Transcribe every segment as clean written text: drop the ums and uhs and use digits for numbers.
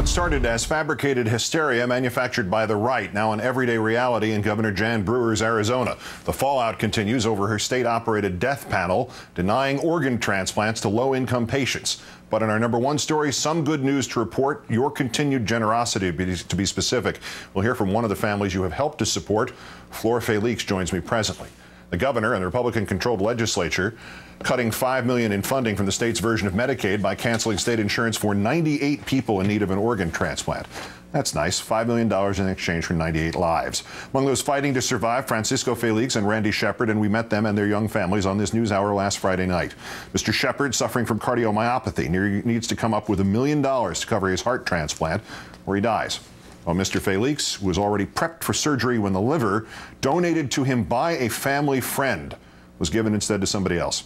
What started as fabricated hysteria manufactured by the right, now an everyday reality in Governor Jan Brewer's Arizona. The fallout continues over her state-operated death panel denying organ transplants to low-income patients. But in our #1 story, some good news to report, your continued generosity, to be specific. We'll hear from one of the families you have helped to support. Flor Felix joins me presently. The governor and the Republican-controlled legislature cutting $5 million in funding from the state's version of Medicaid by canceling state insurance for 98 people in need of an organ transplant. That's nice, $5 million in exchange for 98 lives. Among those fighting to survive, Francisco Felix and Randy Shepard, and we met them and their young families on this NewsHour last Friday night. Mr. Shepard, suffering from cardiomyopathy, needs to come up with $1 million to cover his heart transplant, or he dies. While Mr. Felix was already prepped for surgery when the liver, donated to him by a family friend, was given instead to somebody else.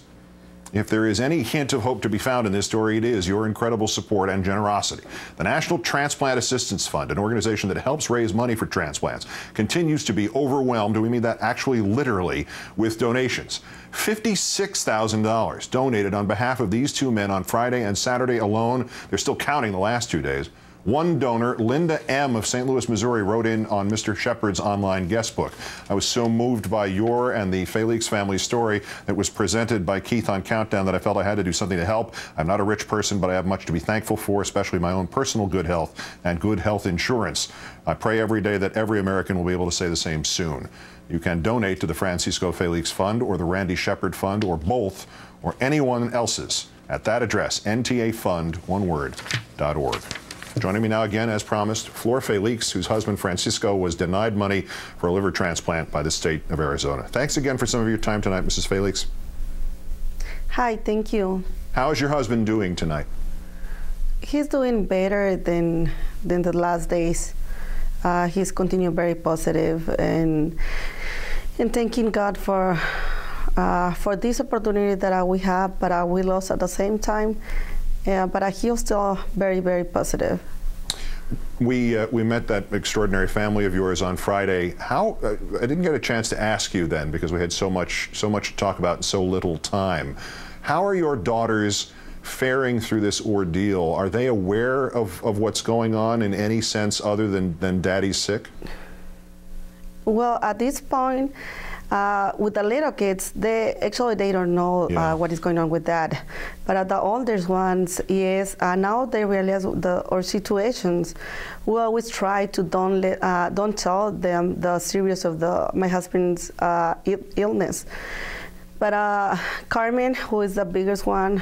If there is any hint of hope to be found in this story, it is your incredible support and generosity. The National Transplant Assistance Fund, an organization that helps raise money for transplants, continues to be overwhelmed, and we mean that actually literally, with donations. $56,000 donated on behalf of these two men on Friday and Saturday alone. They're still counting the last 2 days. One donor, Linda M. of St. Louis, Missouri, wrote in on Mr. Shepard's online guest book. I was so moved by your and the Felix family's story that was presented by Keith on Coundown that I felt I had to do something to help. I'm not a rich person, but I have much to be thankful for, especially my own personal good health and good health insurance. I pray every day that every American will be able to say the same soon. You can donate to the Francisco Felix Fund or the Randy Shepard Fund or both or anyone else's at that address, ntafund.org. Joining me now again, as promised, Flor Felix, whose husband Francisco was denied money for a liver transplant by the state of Arizona. Thanks again for some of your time tonight, Mrs. Felix. Hi, thank you. How is your husband doing tonight? He's doing better than the last days. He's continued very positive and thanking God for this opportunity that we have, but we lost at the same time. Yeah, but he's still very, very positive. We met that extraordinary family of yours on Friday. How I didn't get a chance to ask you then because we had so much to talk about in so little time. How are your daughters faring through this ordeal? Are they aware of what's going on in any sense other than Daddy's sick? Well, at this point, with the little kids, they don't know what is going on with that. But at the older ones, yes, now they realize our situations. We always try to don't tell them the serious of my husband's illness. But Carmen, who is the biggest one,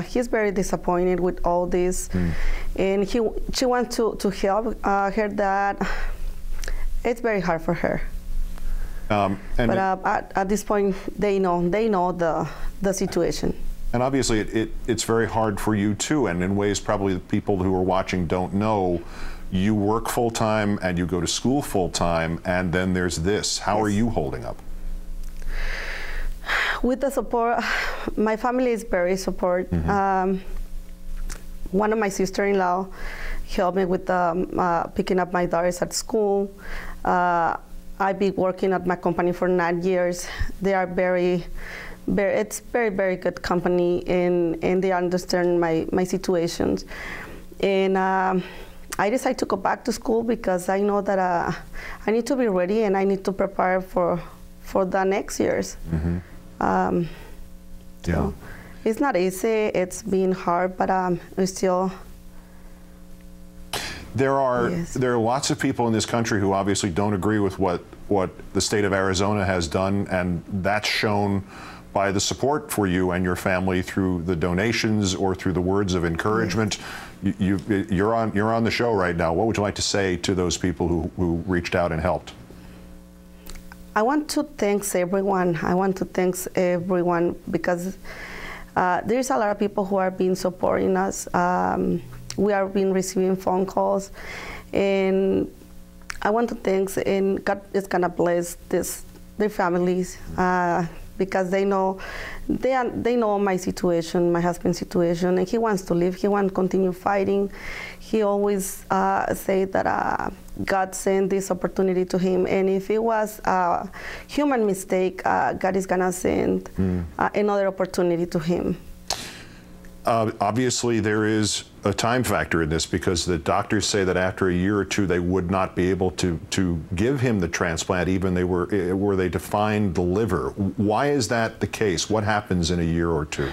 he's very disappointed with all this, and she wants to help her dad. It's very hard for her. But at this point, they know the situation. And obviously, it's very hard for you too. And in ways, probably the people who are watching don't know. You work full time and you go to school full time, and then there's this. How are you holding up? With the support, my family is very supportive. One of my sister-in-law helped me with picking up my daughters at school. I've been working at my company for 9 years. They are it's very good company, and they understand my situations. And I decided to go back to school because I know that I need to be ready and I need to prepare for the next years. So it's not easy. It's been hard, but we still. There are lots of people in this country who obviously don't agree with what the state of Arizona has done, and that's shown by the support for you and your family through the donations or through the words of encouragement. You're on the show right now. What would you like to say to those people who reached out and helped? I want to thank everyone. Because there's a lot of people who are being supporting us. We are being receiving phone calls, and I want to thank, and God is gonna bless their families because they know my situation, my husband's situation, and he wants to live. He wants to continue fighting. He always say that God sent this opportunity to him, and if it was a human mistake, God is gonna send another opportunity to him. Obviously, there is a time factor in this because the doctors say that after a year or two, they would not be able to give him the transplant, even were they to find the liver. Why is that the case? What happens in a year or two?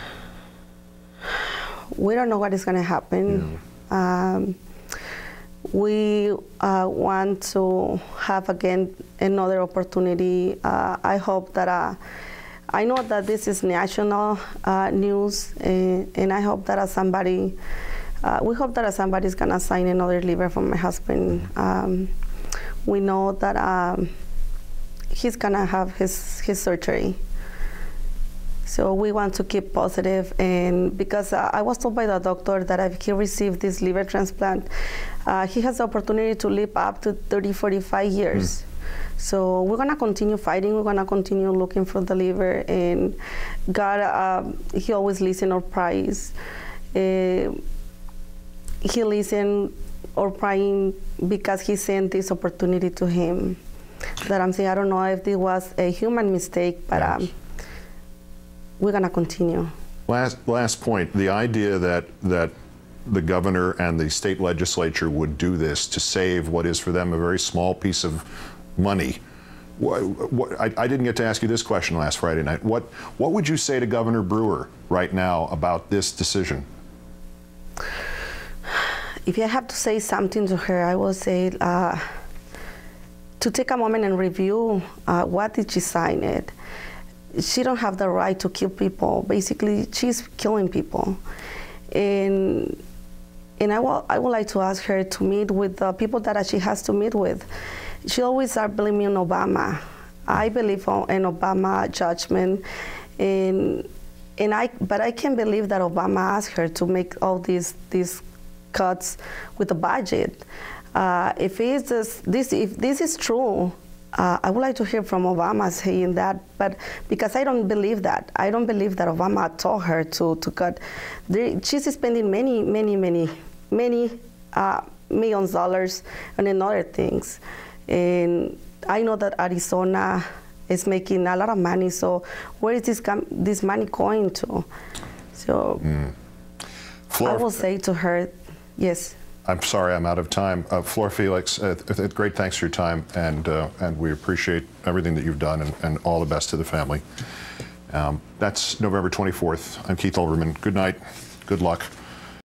We don't know what is going to happen. Yeah. We want to have again another opportunity. I hope that I know that this is national news, and I hope that somebody, we hope that somebody is going to sign another liver for my husband. We know that he's going to have his surgery. So we want to keep positive, and because I was told by the doctor that if he received this liver transplant, he has the opportunity to live up to 30, 45 years. So we're going to continue fighting. We're going to continue looking for the liver, and God, he always listens our prayers. He listens our praying because he sent this opportunity to him. That I'm saying, I don't know if this was a human mistake, but yes. We're going to continue. Last point, the idea that the governor and the state legislature would do this to save what is for them a very small piece of money. I didn't get to ask you this question last Friday night. What would you say to Governor Brewer right now about this decision? If I have to say something to her, I will say to take a moment and review what did she sign it. She don't have the right to kill people. Basically, she's killing people. And I would like to ask her to meet with the people that she has to meet with. She always are blaming Obama. I believe in Obama judgment, but I can't believe that Obama asked her to make all these cuts with the budget. If this is true, I would like to hear from Obama saying that, but because I don't believe that. I don't believe that Obama told her to cut. She's spending many millions of dollars on other things. And I know that Arizona is making a lot of money, so where is this money going to? So I will say to her, yes. I'm sorry, I'm out of time. Flor Felix, great thanks for your time, and we appreciate everything that you've done, and all the best to the family. That's November 24th. I'm Keith Olbermann. Good night. Good luck.